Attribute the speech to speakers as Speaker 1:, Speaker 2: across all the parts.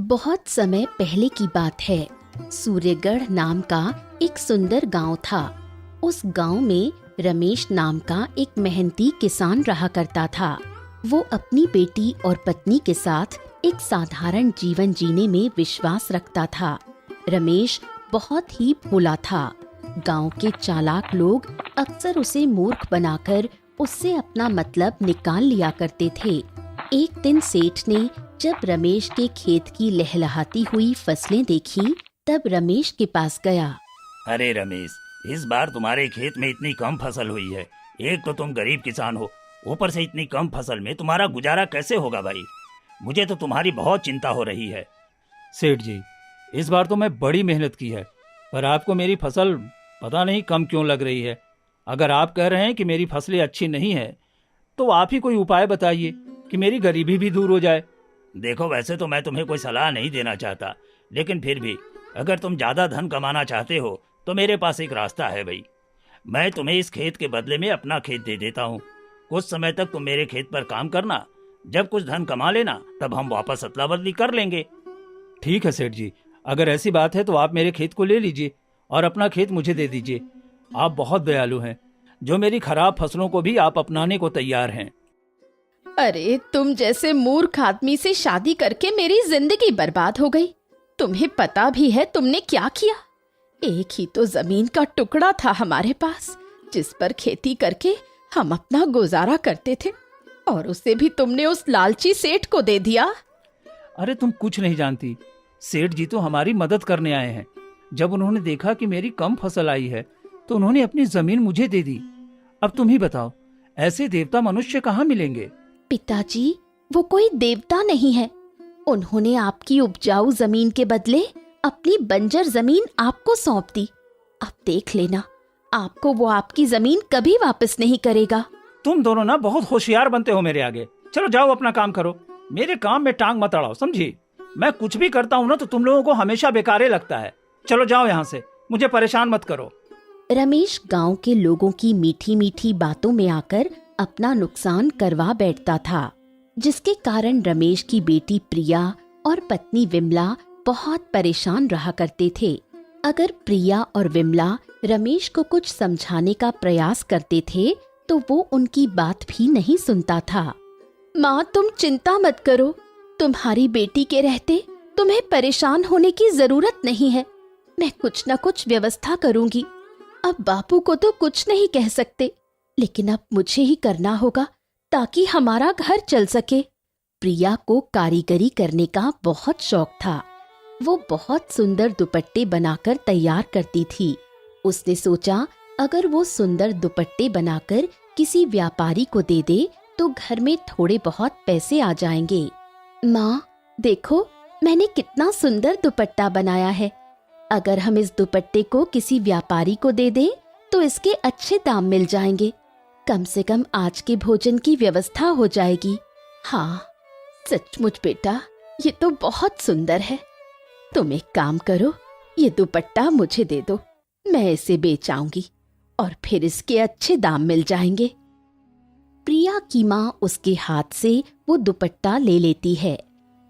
Speaker 1: बहुत समय पहले की बात है। सूर्यगढ़ नाम का एक सुंदर गांव था। उस गांव में रमेश नाम का एक मेहनती किसान रहा करता था। वो अपनी बेटी और पत्नी के साथ एक साधारण जीवन जीने में विश्वास रखता था। रमेश बहुत ही भोला था। गांव के चालाक लोग अक्सर उसे मूर्ख बनाकर उससे अपना मतलब निकाल लिया करते थे। एक दिन सेठ ने जब रमेश के खेत की लहलहाती हुई फसलें देखी, तब रमेश के पास गया।
Speaker 2: अरे रमेश, इस बार तुम्हारे खेत में इतनी कम फसल हुई है। एक तो तुम गरीब किसान हो, ऊपर से इतनी कम फसल में तुम्हारा गुजारा कैसे होगा भाई? मुझे तो तुम्हारी बहुत चिंता हो रही है।
Speaker 3: सेठ जी, इस बार तो मैं बड़ी मेहनत की है, पर आपको मेरी फसल पता नहीं कम क्यों लग रही है। अगर आप कह रहे हैं कि मेरी फसलें अच्छी नहीं है, तो आप ही कोई उपाय बताइए कि मेरी गरीबी भी दूर हो जाए।
Speaker 2: देखो, वैसे तो मैं तुम्हें कोई सलाह नहीं देना चाहता, लेकिन फिर भी अगर तुम ज्यादा धन कमाना चाहते हो तो मेरे पास एक रास्ता है भाई। मैं तुम्हें इस खेत के बदले में अपना खेत दे देता हूँ। कुछ समय तक तुम मेरे खेत पर काम करना, जब कुछ धन कमा लेना तब हम वापस अदला बदली कर लेंगे।
Speaker 3: ठीक है सेठ जी, अगर ऐसी बात है तो आप मेरे खेत को ले लीजिए और अपना खेत मुझे दे दीजिए। आप बहुत दयालु हैं, जो मेरी खराब फसलों को भी आप अपनाने को तैयार हैं।
Speaker 1: अरे, तुम जैसे मूर्ख आदमी से शादी करके मेरी जिंदगी बर्बाद हो गई। तुम्हें पता भी है तुमने क्या किया? एक ही तो जमीन का टुकड़ा था हमारे पास, जिस पर खेती करके हम अपना गुजारा करते थे, और उसे भी तुमने उस लालची सेठ को दे दिया।
Speaker 3: अरे तुम कुछ नहीं जानती, सेठ जी तो हमारी मदद करने आए हैं। जब उन्होंने देखा कि मेरी कम फसल आई है तो उन्होंने अपनी जमीन मुझे दे दी। अब तुम ही बताओ, ऐसे देवता मनुष्य कहाँ मिलेंगे?
Speaker 1: पिताजी, वो कोई देवता नहीं है। उन्होंने आपकी उपजाऊ जमीन के बदले अपनी बंजर जमीन आपको सौंप दी। अब देख लेना, आपको वो आपकी जमीन कभी वापस नहीं करेगा।
Speaker 3: तुम दोनों ना बहुत होशियार बनते हो मेरे आगे। चलो जाओ, अपना काम करो, मेरे काम में टांग मत अड़ाओ, समझी? मैं कुछ भी करता हूँ ना तो तुम लोगों को हमेशा बेकारे लगता है। चलो जाओ यहाँ से, मुझे परेशान मत करो।
Speaker 1: रमेश गांव के लोगों की मीठी मीठी बातों में आकर अपना नुकसान करवा बैठता था, जिसके कारण रमेश की बेटी प्रिया और पत्नी विमला बहुत परेशान रहा करते थे। अगर प्रिया और विमला रमेश को कुछ समझाने का प्रयास करते थे तो वो उनकी बात भी नहीं सुनता था। माँ, तुम चिंता मत करो, तुम्हारी बेटी के रहते तुम्हें परेशान होने की जरूरत नहीं है। मैं कुछ न कुछ व्यवस्था करूंगी। अब बापू को तो कुछ नहीं कह सकते, लेकिन अब मुझे ही करना होगा ताकि हमारा घर चल सके। प्रिया को कारीगरी करने का बहुत शौक था। वो बहुत सुंदर दुपट्टे बनाकर तैयार करती थी। उसने सोचा, अगर वो सुंदर दुपट्टे बनाकर किसी व्यापारी को दे दे तो घर में थोड़े बहुत पैसे आ जाएंगे। माँ, देखो, मैंने कितना सुंदर दुपट्टा बनाया है। अगर हम इस दुपट्टे को किसी व्यापारी को दे दें तो इसके अच्छे दाम मिल जाएंगे। कम से कम आज के भोजन की व्यवस्था हो जाएगी। हाँ, सचमुच बेटा, ये तो बहुत सुंदर है। तुम एक काम करो, ये दुपट्टा मुझे दे दो, मैं इसे बेच आऊंगी और फिर इसके अच्छे दाम मिल जाएंगे। प्रिया की माँ उसके हाथ से वो दुपट्टा ले लेती है।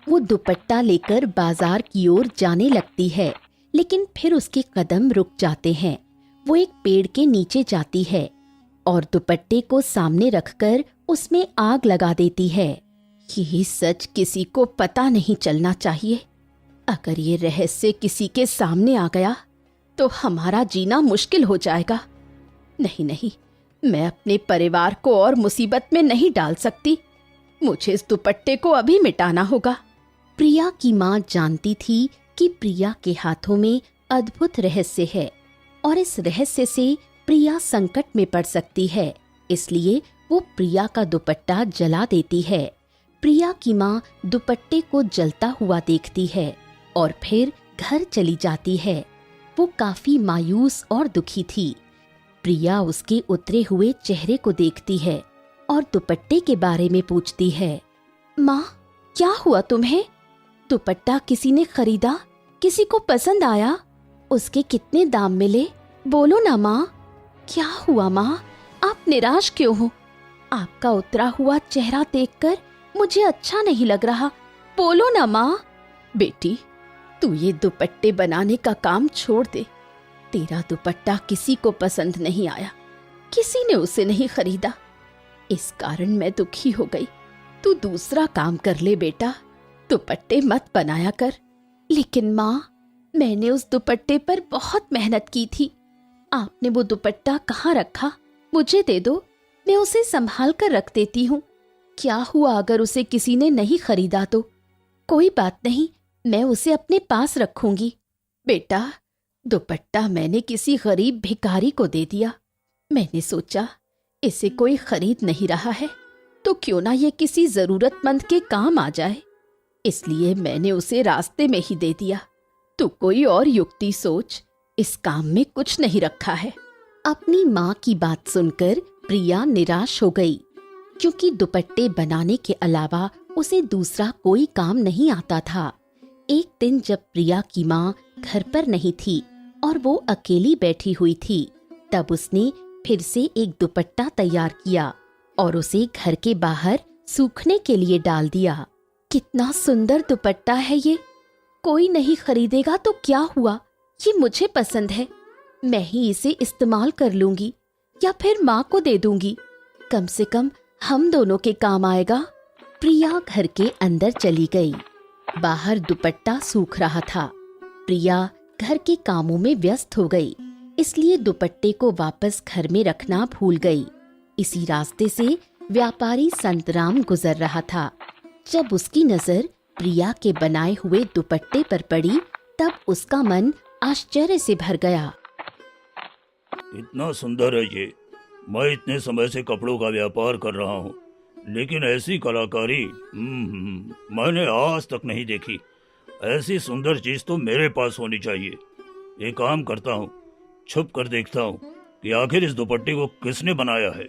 Speaker 1: वो दुपट्टा लेकर बाजार की ओर जाने लगती है, लेकिन फिर उसके कदम रुक जाते हैं। वो एक पेड़ के नीचे जाती है और दुपट्टे को सामने रखकर उसमें आग लगा देती है। यही सच किसी को पता नहीं चलना चाहिए। अगर ये रहस्य किसी के सामने आ गया तो हमारा जीना मुश्किल हो जाएगा। नहीं नहीं, मैं अपने परिवार को और मुसीबत में नहीं डाल सकती। मुझे इस दुपट्टे को अभी मिटाना होगा। प्रिया की माँ जानती थी कि प्रिया के हाथों में अद्भुत रहस्य है और इस रहस्य से प्रिया संकट में पड़ सकती है, इसलिए वो प्रिया का दुपट्टा जला देती है। प्रिया की माँ दुपट्टे को जलता हुआ देखती है और फिर घर चली जाती है। वो काफी मायूस और दुखी थी। प्रिया उसके उतरे हुए चेहरे को देखती है और दुपट्टे के बारे में पूछती है। माँ, क्या हुआ तुम्हें? दुपट्टा किसी ने खरीदा? किसी को पसंद आया? उसके कितने दाम मिले? बोलो ना माँ, क्या हुआ माँ? आप निराश क्यों हो? आपका उतरा हुआ चेहरा देखकर मुझे अच्छा नहीं लग रहा। बोलो ना माँ। बेटी, तू ये दुपट्टे बनाने का काम छोड़ दे। तेरा दुपट्टा किसी को पसंद नहीं आया, किसी ने उसे नहीं खरीदा। इस कारण मैं दुखी हो गई। तू दूसरा काम कर ले बेटा, दुपट्टे मत बनाया कर। लेकिन माँ, मैंने उस दुपट्टे पर बहुत मेहनत की थी। आपने वो दुपट्टा कहाँ रखा? मुझे दे दो, मैं उसे संभाल कर रख देती हूँ। क्या हुआ अगर उसे किसी ने नहीं खरीदा तो? कोई बात नहीं, मैं उसे अपने पास रखूंगी। बेटा, दुपट्टा मैंने किसी गरीब भिखारी को दे दिया। मैंने सोचा इसे कोई खरीद नहीं रहा है तो क्यों ना ये किसी जरूरतमंद के काम आ जाए, इसलिए मैंने उसे रास्ते में ही दे दिया। तू कोई और युक्ति सोच, इस काम में कुछ नहीं रखा है। अपनी माँ की बात सुनकर प्रिया निराश हो गई, क्योंकि दुपट्टे बनाने के अलावा उसे दूसरा कोई काम नहीं आता था। एक दिन जब प्रिया की माँ घर पर नहीं थी और वो अकेली बैठी हुई थी, तब उसने फिर से एक दुपट्टा तैयार किया और उसे घर के बाहर सूखने के लिए डाल दिया। कितना सुंदर दुपट्टा है ये! कोई नहीं खरीदेगा तो क्या हुआ, ये मुझे पसंद है। मैं ही इसे इस्तेमाल कर लूंगी या फिर माँ को दे दूंगी। कम से कम हम दोनों के काम आएगा। प्रिया घर के अंदर चली गई। बाहर दुपट्टा सूख रहा था। प्रिया घर के कामों में व्यस्त हो गई, इसलिए दुपट्टे को वापस घर में रखना भूल गई। इसी रास्ते से व्यापारी संतराम गुजर रहा था। जब उसकी नजर प्रिया के बनाए हुए दुपट्टे पर पड़ी, तब उसका मन आश्चर्य से भर गया।
Speaker 2: इतना सुंदर है ये। मैं इतने समय से कपड़ों का व्यापार कर रहा हूँ, लेकिन ऐसी कलाकारी मैंने आज तक नहीं देखी। ऐसी सुंदर चीज तो मेरे पास होनी चाहिए। एक काम करता हूँ, छुप कर देखता हूँ कि आखिर इस दुपट्टे को किसने बनाया है।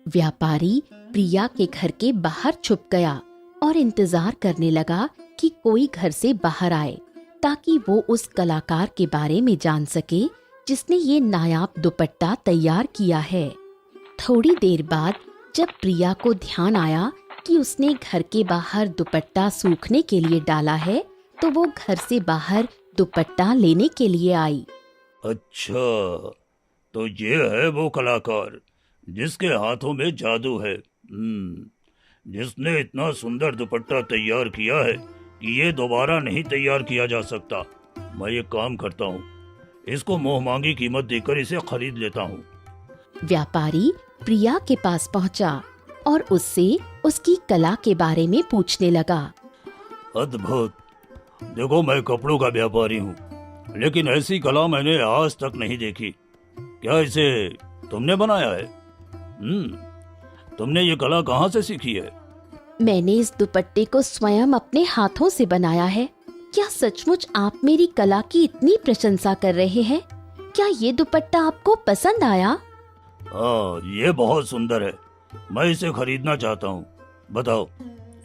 Speaker 1: व्यापारी प्रिया के घर के बाहर छुप गया और इंतजार करने लगा कि कोई घर से बाहर आए, ताकि वो उस कलाकार के बारे में जान सके जिसने ये नायाब दुपट्टा तैयार किया है। थोड़ी देर बाद जब प्रिया को ध्यान आया कि उसने घर के बाहर दुपट्टा सूखने के लिए डाला है, तो वो घर से बाहर दुपट्टा लेने के लिए आई।
Speaker 2: अच्छा, तो ये है वो कलाकार जिसके हाथों में जादू है, जिसने इतना सुंदर दुपट्टा तैयार किया है कि ये दोबारा नहीं तैयार किया जा सकता। मैं ये काम करता हूँ, इसको मुंह मांगी कीमत देकर इसे खरीद लेता हूँ।
Speaker 1: व्यापारी प्रिया के पास पहुंचा और उससे उसकी कला के बारे में पूछने लगा।
Speaker 2: अद्भुत! देखो, मैं कपड़ों का व्यापारी हूँ, लेकिन ऐसी कला मैंने आज तक नहीं देखी। क्या इसे तुमने बनाया है? तुमने ये कला कहाँ से सीखी है?
Speaker 1: मैंने इस दुपट्टे को स्वयं अपने हाथों से बनाया है। क्या सचमुच आप मेरी कला की इतनी प्रशंसा कर रहे हैं? क्या ये दुपट्टा आपको पसंद आया?
Speaker 2: हाँ, ये बहुत सुंदर है। मैं इसे खरीदना चाहता हूँ। बताओ,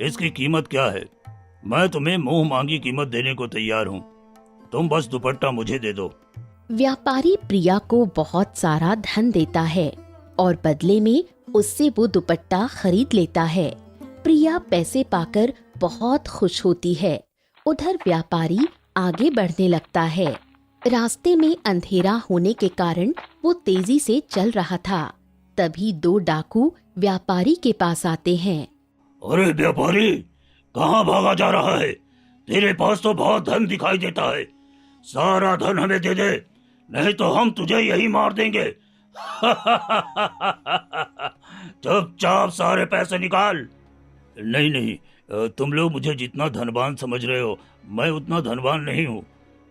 Speaker 2: इसकी कीमत क्या है? मैं तुम्हें मुंह मांगी कीमत देने को तैयार हूँ। तुम बस दुपट्टा मुझे दे दो।
Speaker 1: व्यापारी प्रिया को बहुत सारा धन देता है और बदले में उससे वो दुपट्टा खरीद लेता है। प्रिया पैसे पाकर बहुत खुश होती है। उधर व्यापारी आगे बढ़ने लगता है। रास्ते में अंधेरा होने के कारण वो तेजी से चल रहा था। तभी दो डाकू व्यापारी के पास आते हैं।
Speaker 2: अरे व्यापारी, कहाँ भागा जा रहा है? तेरे पास तो बहुत धन दिखाई देता है। सारा धन हमें दे दे, नहीं तो हम तुझे यही मार देंगे। चुपचाप सारे पैसे निकाल। नहीं नहीं, तुम लोग मुझे जितना धनवान समझ रहे हो, मैं उतना धनवान नहीं हूँ।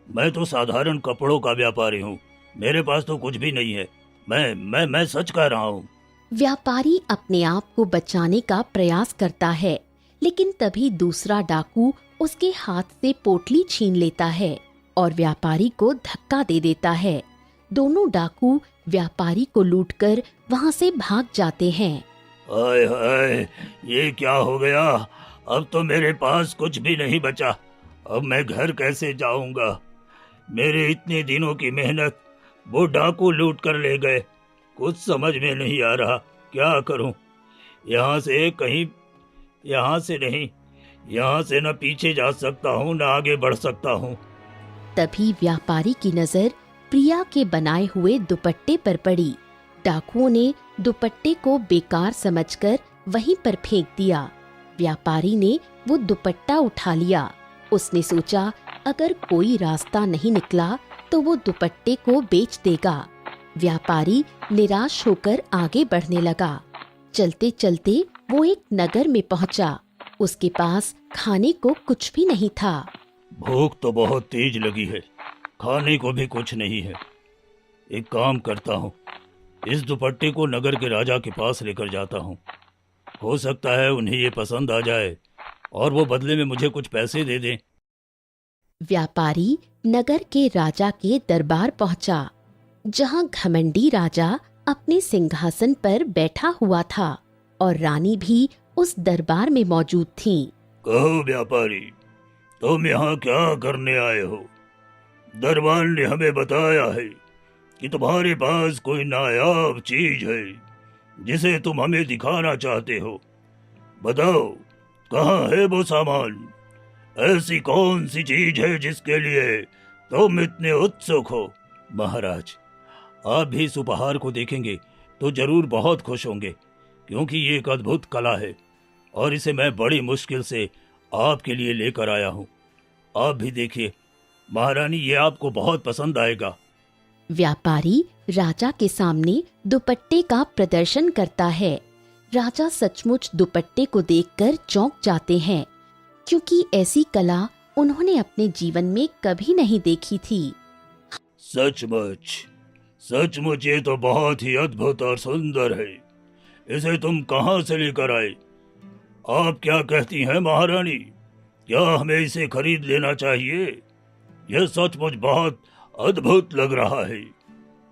Speaker 2: मैं तो साधारण कपड़ों का व्यापारी हूँ। मेरे पास तो कुछ भी नहीं है। मैं सच कह रहा हूँ।
Speaker 1: व्यापारी अपने आप को बचाने का प्रयास करता है, लेकिन तभी दूसरा डाकू उसके हाथ से पोटली छीन लेता है और व्यापारी को धक्का दे देता है। दोनों डाकू व्यापारी को लूटकर वहां से भाग जाते हैं।
Speaker 2: हाय हाय, ये क्या हो गया? अब तो मेरे पास कुछ भी नहीं बचा। अब मैं घर कैसे जाऊंगा? मेरे इतने दिनों की मेहनत वो डाकू लूट कर ले गए। कुछ समझ में नहीं आ रहा, क्या करूं? यहाँ से नहीं, यहाँ से न पीछे जा सकता हूँ न आगे बढ़ सकता हूँ।
Speaker 1: तभी व्यापारी की नजर प्रिया के बनाए हुए दुपट्टे पर पड़ी। डाकुओं ने दुपट्टे को बेकार समझकर वहीं पर फेंक दिया। व्यापारी ने वो दुपट्टा उठा लिया। उसने सोचा अगर कोई रास्ता नहीं निकला तो वो दुपट्टे को बेच देगा। व्यापारी निराश होकर आगे बढ़ने लगा। चलते चलते वो एक नगर में पहुंचा। उसके पास खाने को कुछ भी नहीं था।
Speaker 2: भूख तो बहुत तेज लगी है, खाने को भी कुछ नहीं है। एक काम करता हूँ, इस दुपट्टे को नगर के राजा के पास लेकर जाता हूँ। हो सकता है उन्हें ये पसंद आ जाए और वो बदले में मुझे कुछ पैसे दे दें।
Speaker 1: व्यापारी नगर के राजा के दरबार पहुंचा, जहां घमंडी राजा अपने सिंहासन पर बैठा हुआ था और रानी भी उस दरबार में मौजूद थी।
Speaker 2: कहो व्यापारी, तुम यहाँ क्या करने आए हो? दरबार ने हमें बताया है कि तुम्हारे पास कोई नायाब चीज है जिसे तुम हमें दिखाना चाहते हो। बताओ, कहाँ है वो सामान? ऐसी कौन सी चीज है जिसके लिए तुम इतने उत्सुक हो?
Speaker 3: महाराज, आप भी इस उपहार को देखेंगे तो जरूर बहुत खुश होंगे, क्योंकि ये एक अद्भुत कला है और इसे मैं बड़ी मुश्किल से आपके लिए लेकर आया हूँ। आप भी देखिए महारानी, ये आपको बहुत पसंद आएगा।
Speaker 1: व्यापारी राजा के सामने दुपट्टे का प्रदर्शन करता है। राजा सचमुच दुपट्टे को देखकर चौंक जाते हैं, क्योंकि ऐसी कला उन्होंने अपने जीवन में कभी नहीं देखी थी।
Speaker 2: सचमुच सचमुच ये तो बहुत ही अद्भुत और सुंदर है। इसे तुम कहाँ से लेकर आए? आप क्या कहती हैं महारानी? क्या हमें इसे खरीद लेना चाहिए? यह सचमुच बहुत अद्भुत लग रहा है।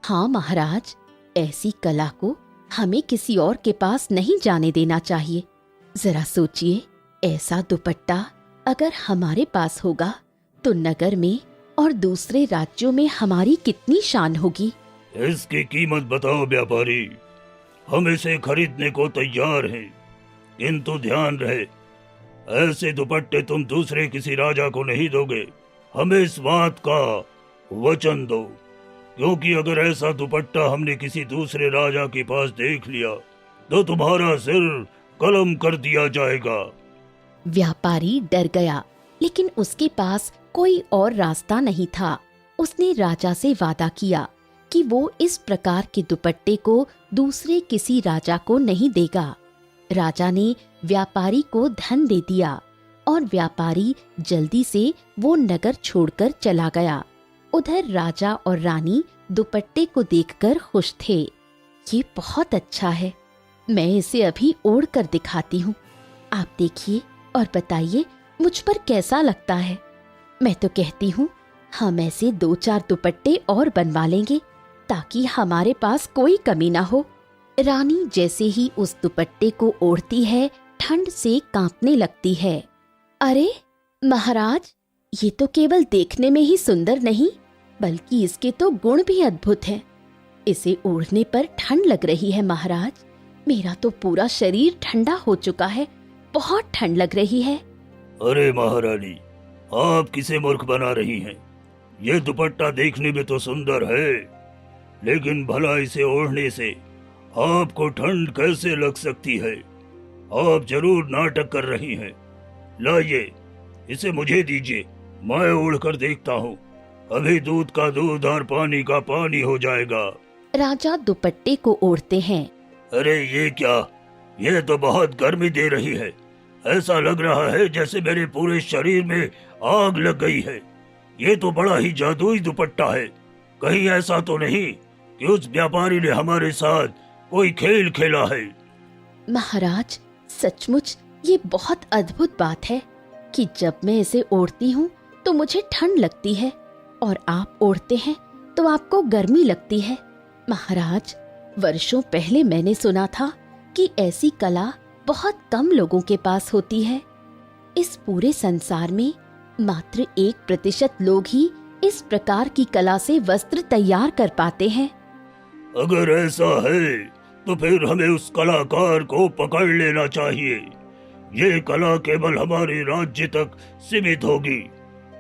Speaker 1: हाँ महाराज, ऐसी कला को हमें किसी और के पास नहीं जाने देना चाहिए। जरा सोचिए, ऐसा दुपट्टा अगर हमारे पास होगा तो नगर में और दूसरे राज्यों में हमारी कितनी शान होगी।
Speaker 2: इसकी कीमत बताओ व्यापारी, हम इसे खरीदने को तैयार हैं, किंतु ध्यान रहे ऐसे दुपट्टे तुम दूसरे किसी राजा को नहीं दोगे। हमें इस बात का वचन दो, क्योंकि अगर ऐसा दुपट्टा हमने किसी दूसरे राजा के पास देख लिया तो तुम्हारा सिर कलम कर दिया जाएगा।
Speaker 1: व्यापारी डर गया, लेकिन उसके पास कोई और रास्ता नहीं था। उसने राजा से वादा किया कि वो इस प्रकार के दुपट्टे को दूसरे किसी राजा को नहीं देगा। राजा ने व्यापारी को धन दे दिया और व्यापारी जल्दी से वो नगर छोड़कर चला गया। उधर राजा और रानी दुपट्टे को देखकर खुश थे। ये बहुत अच्छा है, मैं इसे अभी ओढ़ कर दिखाती हूँ। आप देखिए और बताइए मुझ पर कैसा लगता है। मैं तो कहती हूँ हम ऐसे 2-4 दुपट्टे और बनवा लेंगे ताकि हमारे पास कोई कमी ना हो। रानी जैसे ही उस दुपट्टे को ओढ़ती है, ठंड से कांपने लगती है। अरे महाराज, ये तो केवल देखने में ही सुंदर नहीं, बल्कि इसके तो गुण भी अद्भुत हैं। इसे ओढ़ने पर ठंड लग रही है महाराज। मेरा तो पूरा शरीर ठंडा हो चुका है, बहुत ठंड लग रही है।
Speaker 2: अरे महारानी, आप किसे मूर्ख बना रही हैं? ये दुपट्टा देखने में तो सुंदर है, लेकिन भला इसे ओढ़ने से आपको ठंड कैसे लग सकती है? आप जरूर नाटक कर रही हैं। लाइए, इसे मुझे दीजिए, मैं ओढ़ कर देखता हूँ। अभी दूध का दूध और पानी का पानी हो जाएगा।
Speaker 1: राजा दुपट्टे को ओढ़ते हैं।
Speaker 2: अरे ये क्या? ये तो बहुत गर्मी दे रही है। ऐसा लग रहा है जैसे मेरे पूरे शरीर में आग लग गई है। ये तो बड़ा ही जादुई दुपट्टा है। कहीं ऐसा तो नहीं कि उस व्यापारी ने हमारे साथ कोई खेल खेला है?
Speaker 1: महाराज, सचमुच ये बहुत अद्भुत बात है कि जब मैं इसे ओढ़ती हूँ तो मुझे ठंड लगती है और आप ओढ़ते हैं तो आपको गर्मी लगती है। महाराज, वर्षों पहले मैंने सुना था कि ऐसी कला बहुत कम लोगों के पास होती है। इस पूरे संसार में मात्र 1% लोग ही इस प्रकार की कला से वस्त्र तैयार कर पाते हैं।
Speaker 2: अगर ऐसा है तो फिर हमें उस कलाकार को पकड़ लेना चाहिए। ये कला केवल हमारे राज्य तक सीमित होगी।